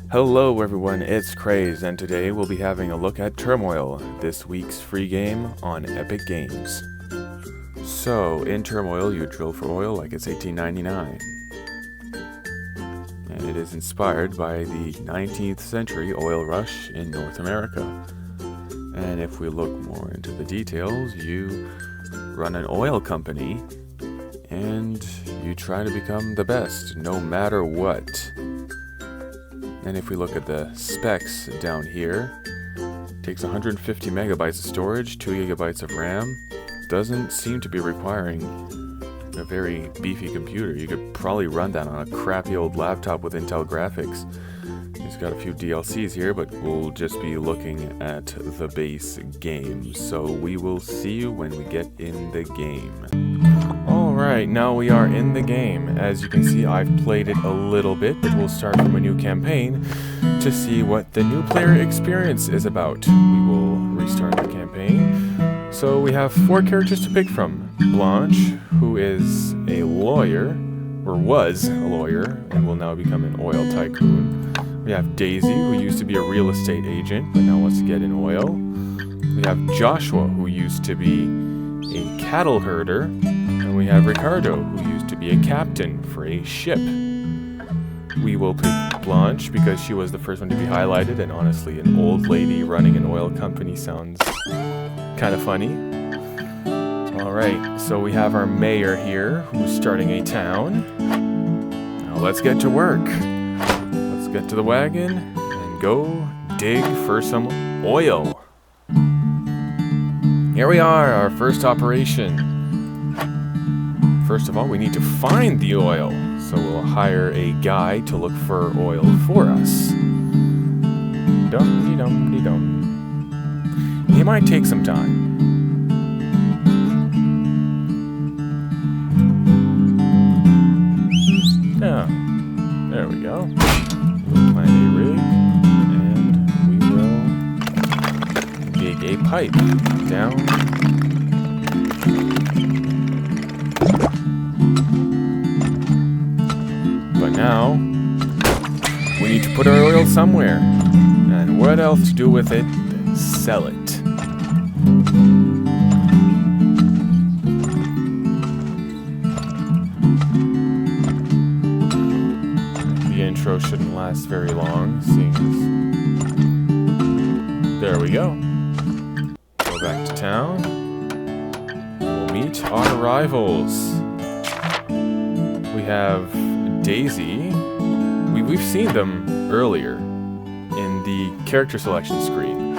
Hello everyone, it's Craze, and today we'll be having a look at Turmoil, this week's free game on Epic Games. So, in Turmoil, you drill for oil like it's 1899. And it is inspired by the 19th century oil rush in North America. And if we look more into the details, you run an oil company, and you try to become the best, no matter what. And if we look at the specs down here, it takes 150 megabytes of storage, 2 gigabytes of RAM. Doesn't seem to be requiring a very beefy computer. You could probably run that on a crappy old laptop with Intel graphics. It's got a few DLCs here, but we'll just be looking at the base game. So we will see you when we get in the game. Alright, now we are in the game. As you can see, I've played it a little bit, but we'll start from a new campaign to see what the new player experience is about. We will restart the campaign. So we have 4 characters to pick from. Blanche, who is a lawyer, or was a lawyer, and will now become an oil tycoon. We have Daisy, who used to be a real estate agent, but now wants to get in oil. We have Joshua, who used to be a cattle herder. And we have Ricardo, who used to be a captain for a ship. We will pick Blanche because she was the first one to be highlighted, and honestly, an old lady running an oil company sounds kind of funny. Alright, so we have our mayor here, who's starting a town. Now let's get to work. Let's get to the wagon and go dig for some oil. Here we are, our first operation. First of all, we need to find the oil, so we'll hire a guy to look for oil for us. Dum-de-dum-de-dum. He might take some time. Yeah, there we go. We'll find a rig, and we will dig a pipe down. But now, we need to put our oil somewhere. And what else to do with it than sell it? The intro shouldn't last very long, seeing as... There we go. Go back to town. We'll meet our rivals. We have Daisy. We've seen them earlier in the character selection screen.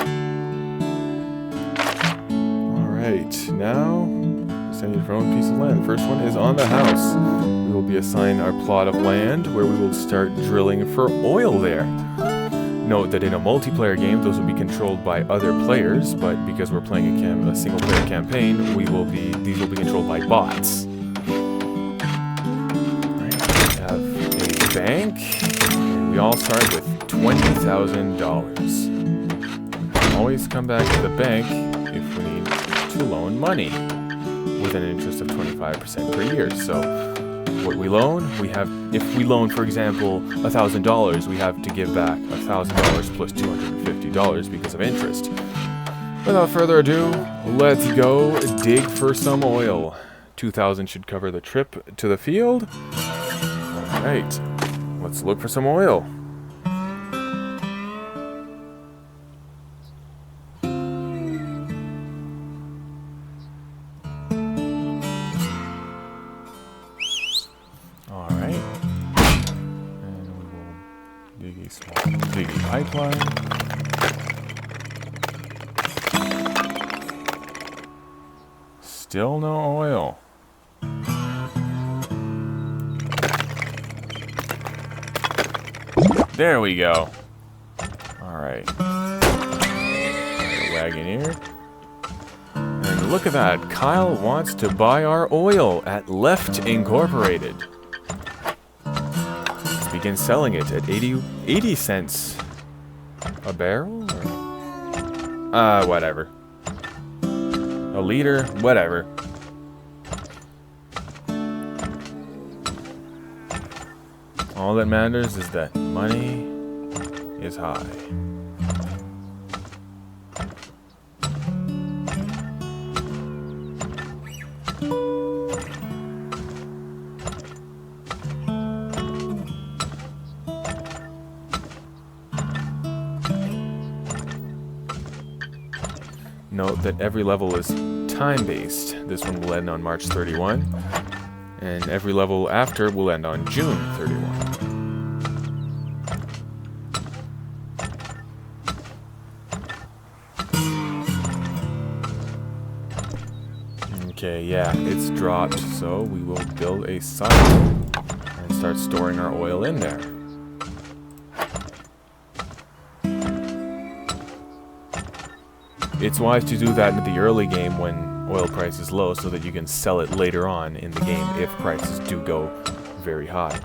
Alright, now send you your own piece of land. The first one is on the house. We will be assigned our plot of land where we will start drilling for oil there. Note that in a multiplayer game, those will be controlled by other players, but because we're playing a single-player campaign, these will be controlled by bots. Bank, and we all start with $20,000. Always come back to the bank if we need to loan money with an interest of 25% per year. So what we loan, if we loan, for example, $1,000, we have to give back $1,000 plus $250 because of interest. Without further ado, let's go dig for some oil. 2,000 should cover the trip to the field. All right. Let's look for some oil. Alright. And we will dig a pipeline. Still no oil. There we go. Alright. Wagon here. And look at that. Kyle wants to buy our oil at Left Incorporated. Let's begin selling it at 80 cents a barrel? Whatever. A liter? Whatever. All that matters is that money is high. Note that every level is time-based. This one will end on March 31, and every level after will end on June 31. Okay, yeah, it's dropped, so we will build a silo and start storing our oil in there. It's wise to do that in the early game when oil price is low so that you can sell it later on in the game if prices do go very high.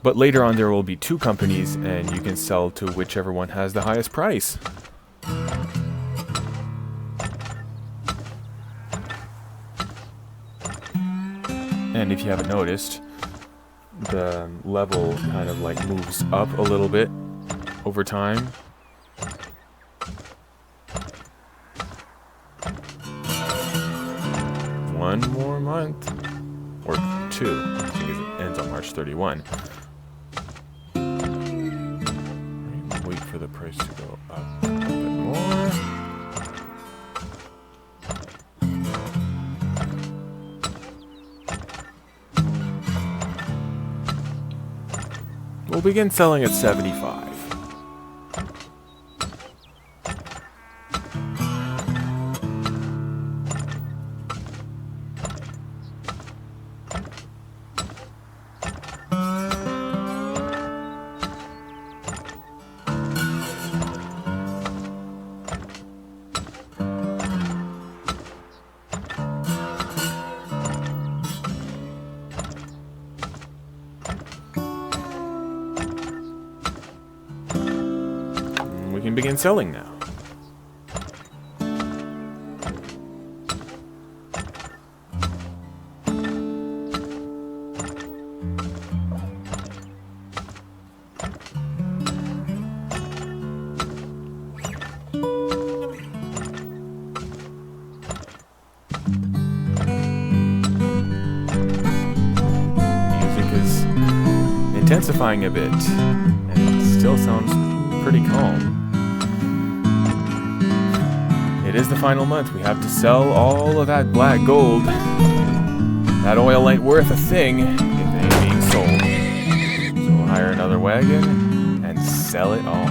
But later on there will be two companies and you can sell to whichever one has the highest price. And if you haven't noticed, the level kind of like moves up a little bit over time. One more month, or two, because it ends on March 31. Wait for the price to go up a bit more. We'll begin selling at 75. We can begin selling now. Music is intensifying a bit, and it still sounds pretty calm. It is the final month. We have to sell all of that black gold. That oil ain't worth a thing if it ain't being sold. So we'll hire another wagon and sell it all.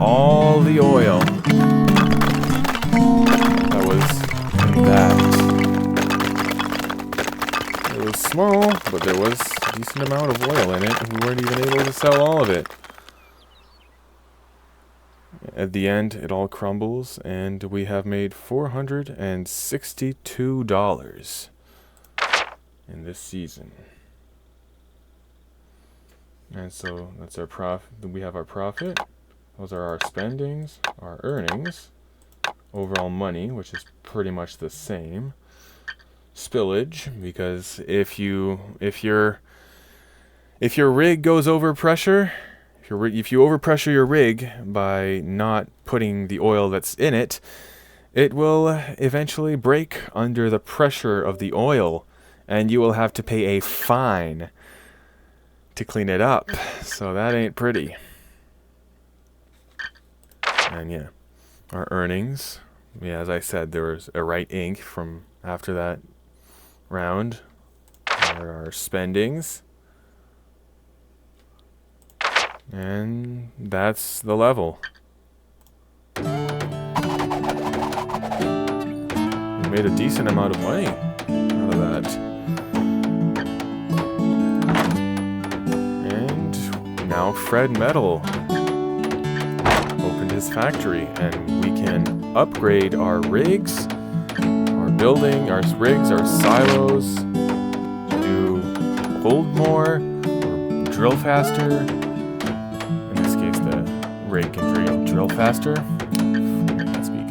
All the oil that was in that. It was small, but there was a decent amount of oil in it. We weren't even able to sell all of it. At the end, it all crumbles, and we have made $462 in this season. And so that's our profit. We have our profit. Those are our spendings, our earnings, overall money, which is pretty much the same. Spillage, because if your rig goes over pressure, if you overpressure your rig by not putting the oil that's in it, it will eventually break under the pressure of the oil, and you will have to pay a fine to clean it up. So that ain't pretty. And yeah, our earnings. Yeah, as I said, there was a right ink from after that round. There are our spendings. And that's the level. We made a decent amount of money out of that. And now Fred Metal opened his factory, and we can upgrade our rigs, our building, our rigs, our silos, do hold more, or drill faster. In this case, the rig can drill faster. Can't speak.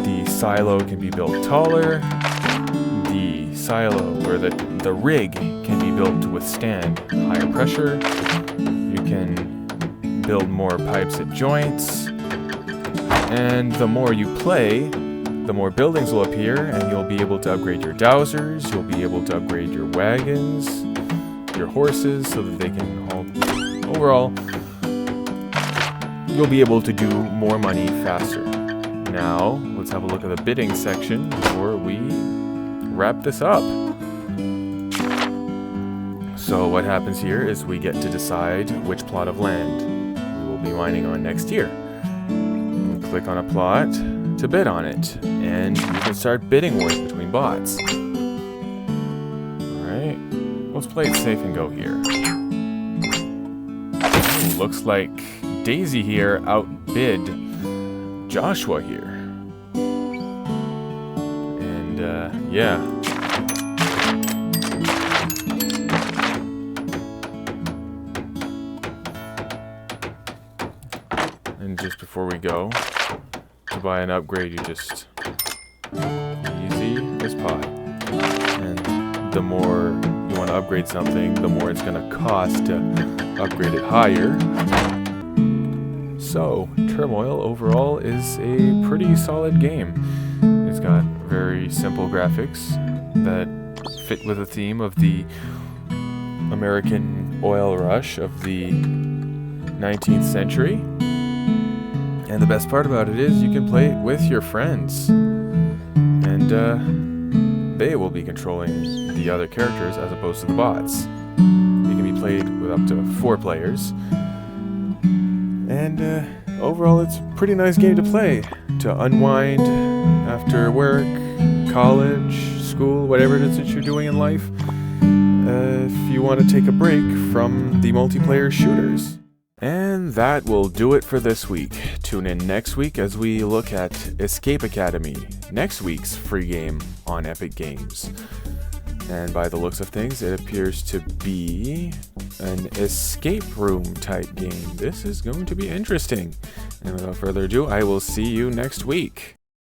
The silo can be built taller. The silo, or the rig, can be built to withstand higher pressure. You can build more pipes at joints. And the more you play, the more buildings will appear, and you'll be able to upgrade your dowsers, you'll be able to upgrade your wagons, your horses, so that they can haul. Overall, you'll be able to do more money faster. Now, let's have a look at the bidding section before we wrap this up. So what happens here is we get to decide which plot of land we will be mining on next year. We click on a plot to bid on it, and you can start bidding wars between bots. Alright, let's play it safe and go here. Ooh, looks like Daisy here outbid Joshua here. And, yeah. And just before we go, to buy an upgrade, you just easy this pot. And the more you want to upgrade something, the more it's going to cost to upgrade it higher. So, Turmoil overall is a pretty solid game. It's got very simple graphics that fit with the theme of the American oil rush of the 19th century. And the best part about it is you can play it with your friends. And they will be controlling the other characters as opposed to the bots. It can be played with up to 4 players. And overall, it's a pretty nice game to play. To unwind after work, college, school, whatever it is that you're doing in life. If you want to take a break from the multiplayer shooters. And that will do it for this week. Tune in next week as we look at Escape Academy, next week's free game on Epic Games. And by the looks of things, it appears to be an escape room type game. This is going to be interesting. And without further ado, I will see you next week.